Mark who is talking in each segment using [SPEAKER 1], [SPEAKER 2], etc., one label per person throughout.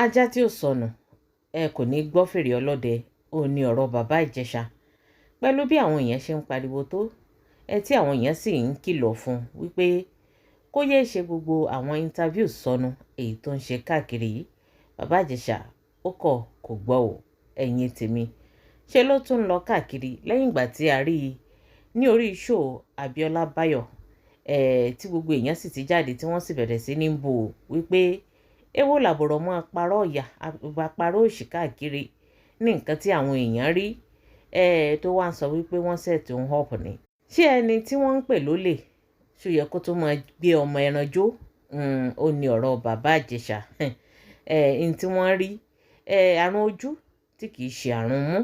[SPEAKER 1] ajá tí ó sọnù ẹ kò ní gbọ́ fèrè ọlọ́dẹ ò ní ọ̀rọ̀ bàbá Ìjẹ̀ṣà pẹ̀lú bí àwọn èèyàn ṣe ń pariwo tó tí àwọn èèyàn sì ń kìlọ̀ fún wípé kó yéé ṣe gbogbo àwọn interview sọnù èyí tó ń ṣe káàkiri yìí. Bàbá Ìjẹ̀ṣà ó kọ̀ kò gbọ́ ò ẹ̀yin tèmi ṣe ló tún ń lọ káàkiri lẹ́yìn ìgbà tí a rí i ní orí show Abíọ́lá Báyọ̀ tí gbogbo èèyàn sì ti jáde tí wọ́n sì bẹ̀rẹ̀ sí ní bò wípé èwo làbọ̀rọ̀ mọ́ àparọ́ ọ̀yà àparọ́ òṣì káàkiri ní nǹkan tí àwọn èèyàn rí tó wá ń sọ wípé wọ́n ṣètò ń họ̀pù ni. ṣé ẹni tí wọ́n ń pè lólè ṣó yẹ kó tó máa gbé ọmọ ẹran jó? Ó ní ọ̀rọ̀ bàbá Ìjẹ̀ṣà ní tí wọ́n rí àrùn ojú tí kì í ṣe àrùn mú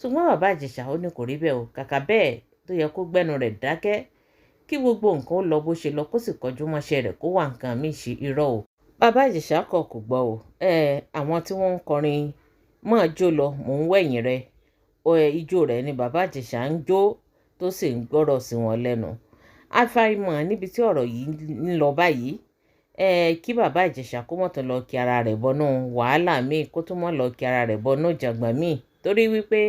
[SPEAKER 1] ṣùgbọ́n bàbá Ìjẹ̀ṣà ó ní kò rí bẹ́ẹ̀ o kàkà bẹ́ẹ̀ tó yẹ kó gbẹ́nu rẹ̀ dákẹ́ kí gbogbo nǹkan ó lọ bó ṣe lọ kó sì kọjú mọ́ṣẹ́ rẹ̀ kó wà nǹkan míì ṣe irọ́ o. Bàbá Ìjẹ̀ṣà kọ̀ kò gbọ́ o àwọn tí wọ́n ń kọrin máa jó lọ mò ń wẹ̀yìn rẹ̀ ijó rẹ̀ ni bàbá Ìjẹ̀ṣà ń jó tó sì ń gbọ́rọ̀ sí wọn lẹ́nu. àfàìmọ̀ níbi tí ọ̀rọ̀ yìí ń lọ báyìí kí bàbá Ìjẹ̀ṣà kó mọ̀ tó lọ kí ara rẹ̀ bọnú wàhálà míì kó tó mọ̀ lọ kí ara rẹ̀ bọnú jàngbọ̀n míì torí wípé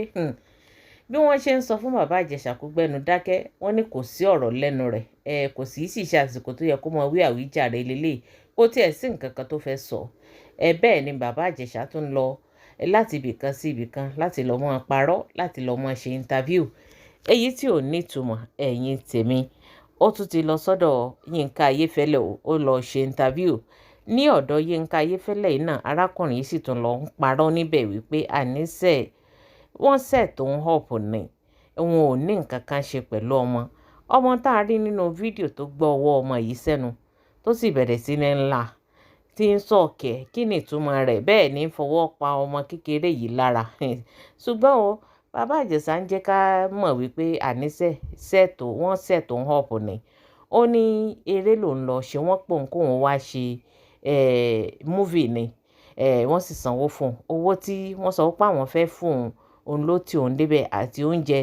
[SPEAKER 1] bí wọ́n ṣe ń sọ fún bàbá Ìjẹ̀ṣà kó gbẹ́nu dákẹ́ wọ́n ní kò sí ọ̀rọ̀ lẹ́nu rẹ̀ kò sì ṣe àsìkò tó yẹ kó mọ wí àwíjàre lélẹ̀ kó tiẹ̀ sí nǹkan kan tó fẹ́ sọ bẹ́ẹ̀ ni bàbá Ìjẹ̀ṣà tún lọ láti ibìkan sí ibìkan láti lọ mọ́ parọ́ láti lọ mọ́ ṣe interview èyí tí ò ní ìtumọ̀ ẹ̀yin tèmi. Ó tún ti lọ sọ́dọ̀ Yínká Ayéfẹ́lẹ́ ó lọ ṣe interview ní ọ̀dọ̀ Yínká Ayéfẹ́lẹ́ yìí náà arákùnrin yìí sì tún lọ ń parọ́ níbẹ̀ wípé àníṣe wọ́n ṣètò ń họ̀pù ni wọn ò ní nǹkan kan ṣe pẹ̀lú ọmọ tá a rí nínú fídíò tó gbọ́ ọwọ́ ọmọ yìí sẹ́nu tó sì bẹ̀rẹ̀ sí ní ńlá tí ń sọ̀kẹ́ kí ni ìtumọ̀ rẹ̀ bẹ́ẹ̀ ní fọwọ́ pa ọmọ kékeré yìí lára ṣùgbọ́n o bàbá Ìjẹ̀ṣà ń jẹ́ ká mọ̀ wípé àníṣe wọ́n ṣètò ń họ̀pù ni ó ní eré ló ń lọ ṣe wọ́n pò ń kó wọn wá ṣe múvì ni wọ́n sì sanwó fún owó tí wọ́n sọ pé àwọn fẹ́ fún òun ló ti òun débẹ̀ àti oúnjẹ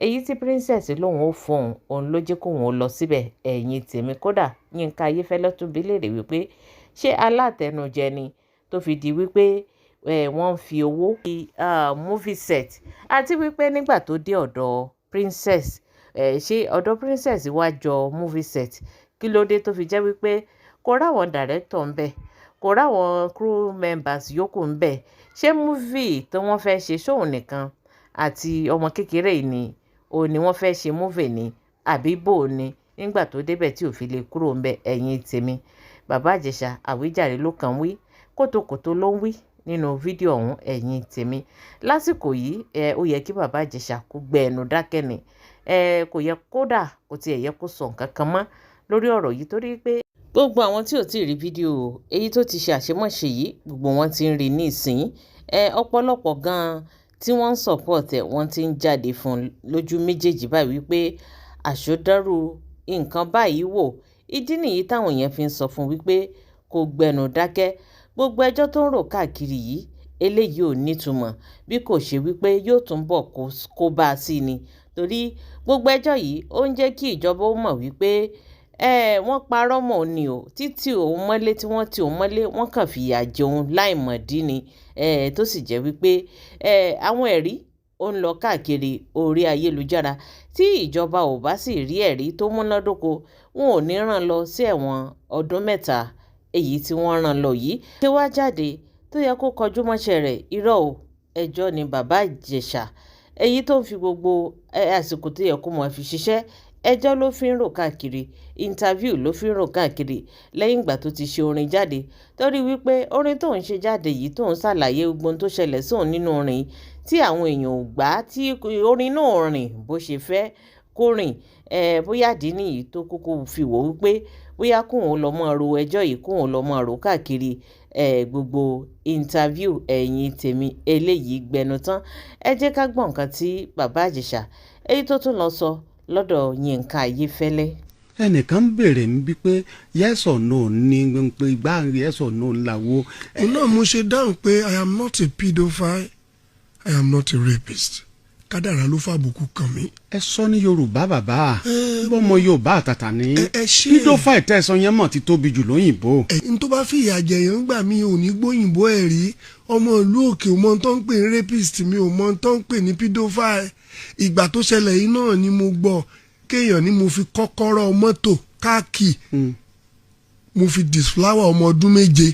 [SPEAKER 1] èyí tí princess lòun ó fún òun ló jẹ́ kóun ó lọ síbẹ̀ ẹ̀yin tèmi. Kódà Yínká Ayéfẹ́lẹ́ tún bi léèrè wípé ṣé alátẹnujẹ ni tó fi di wípé wọ́n ń fi owó fi movie set àti wípé nígbà tó dé ọ̀dọ̀ princess ṣé ọ̀dọ̀ princess wá jọ movie set kí ló dé tó fi jẹ́ wípé kò ráwọn director ń bẹ̀ kò ráwọn crew members yòókù ń bẹ̀ ṣé movie tí wọ́n fẹ́ ṣe ṣóun nìkan àti ọmọ kékeré yìí ni òun ni wọ́n fẹ́ ṣe movie ni àbí bò ni nígbà tó débẹ̀ tí ò fi lè kúrò ń bẹ̀ ẹ̀yin tèmi. Bàbá Ìjẹ̀ṣà àwíjàre ló kàn wí kótókótó ló ń wí nínú fídíò ọ̀hún ẹ̀yin tèmi. Lásìkò yìí ó yẹ kí bàbá Ìjẹ̀ṣà kó gbẹ ẹnu dákẹ́ ni kò yẹ kódà kò tiẹ̀ yẹ kó sọ nǹkan kan mọ́ lórí ọ̀rọ̀ yìí torí pé gbogbo àwọn tí ò tí ì rí fídíò èyí tó ti ṣe àṣemáṣe yìí gbogbo wọn ti ń rí ní ìsìn ọ̀pọ̀lọpọ̀ gan-an tí wọ́n ń support wọ́n ti ń jáde fún lójú méjèèjì báyìí wípé àṣọdárù nǹkan báyìí wò ìdí nìyí táwọn èèyàn fi ń sọ fún wípé kó gbẹnu dákẹ́ gbogbo ẹjọ́ tó ń rò káàkiri yìí eléyìí ò nítumọ̀ bí kò ṣe wípé yóò túnbọ̀ kó bá a sí ni torí gbogbo ẹjọ́ yìí ó ń jẹ́ kí ìjọba ó mọ̀ wípé wọ́n parọ́ mọ́ ni o títí òun mọ́lé tí wọ́n ti òun mọ́lé wọ́n kàn fìyà jẹun láìmọ̀dí ni tó sì jẹ́ wípé àwọn ẹ̀rí ó ń lọ káàkiri orí ayélujára tí ìjọba ò bá sì rí ẹ̀rí tó múnádóko wọn ò ní rán lọ sí ẹ̀wọ̀n ọdún 3 èyí tí wọ́n rán lọ yìí ṣé wá jáde tó yẹ kó kọjú mọ́ṣẹ́ rẹ̀ irọ́ o ẹjọ́ ni bàbá Ìjẹ̀ṣà èyí tó ń fi gbogbo àsìkò tó yẹ kó mọ̀ fi ṣiṣẹ́ ẹjọ́ ló fi ń rò káàkiri interview ló fi ń rò káàkiri lẹ́yìn ìgbà tó ti ṣe orin jáde torí wípé orin tó ń ṣe jáde yìí tó ń ṣàlàyé gbogbo tó ṣẹlẹ̀ sóun nínú orin tí àwọn èèyàn ò gbà tí orin náà rìn bó ṣe fẹ́ kó rìn bóyá dí nìyí tó kókó fi wò wípé bóyá kóun lọ mọ́ ro ẹjọ́ yìí kóun lọ mọ́ ro káàkiri gbogbo interview ẹ̀yin tèmi eléyìí gbẹnu tán ẹ jẹ́ ká gbọ́ nǹkan tí bàbá Ìjẹ̀ṣà èyí tó tún lọ sọ lọ́dọ̀ Yínká Ayéfẹ́lẹ́.
[SPEAKER 2] ẹnìkan ń béèrè mi bí pé yes or no ní pé ìgbà yes or no làwo.
[SPEAKER 3] náà mo ṣe dáhùn pé I am not a pedophile, I am not a rapist. kádàrá ló fàbùkù kàn mí.
[SPEAKER 2] ẹ sọ ní yorùbá bàbá bọ́mọ yorùbá àtàtà ní
[SPEAKER 3] ẹ ṣe
[SPEAKER 2] pedophile tẹ̀sán yẹn mọ̀ ti tóbi jù lóyìnbó.
[SPEAKER 3] n tó bá fìyà jẹyàn gbà mí ò ní gbóyìnbó ẹ̀ rí ọmọ ìlú òkè ò mọ tó ń pè ní rapist mi ò mọ tó ń pè ní pedophile ìgbà tó ṣẹlẹ̀ yìí náà ni mo gbọ́ kéèyàn ni mo fi kọ́kọ́rọ́ mọ́tò káàkì mo fi disflower ọmọ ọdún 7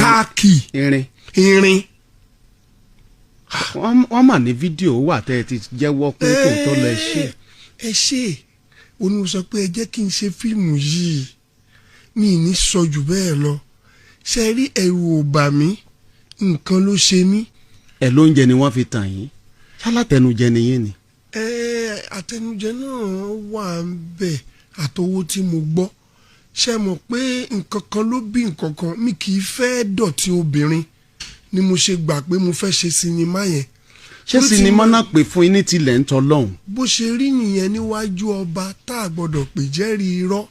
[SPEAKER 3] káàkì irin.
[SPEAKER 2] wọ́n mà ní fídíò wà tẹ́ ẹ ti jẹ́wọ́ pé tòótọ́ lọ
[SPEAKER 3] ẹ ṣe oní sọ pé ẹ jẹ́ kí n ṣe fíìmù yìí mi ní sọ jù bẹ́ẹ̀ lọ ṣe rí ẹ̀rù ò bà mí nǹkan ló ṣe mí.
[SPEAKER 2] ẹ lóúnjẹ ni wọ́n fi tàn yín ṣálátẹnujẹ nìyẹn ni.
[SPEAKER 3] àtẹnujẹ náà wà ń bẹ àtọwọ́ tí mo gbọ́ ṣe mọ̀ pé nǹkan kan ló bí nǹkan kan mi kì í fẹ́ dọ̀tí obìnrin ni mo ṣe gbà pé mo fẹ́ ṣe sinimá yẹn.
[SPEAKER 2] ṣé sinimá náà pè fún yín ní tilẹ̀ ń tọ́ lọ́hùn.
[SPEAKER 3] bó ṣe rí nìyẹn níwájú ọba tá a gbọ́dọ̀ pè jẹ́rìí irọ́.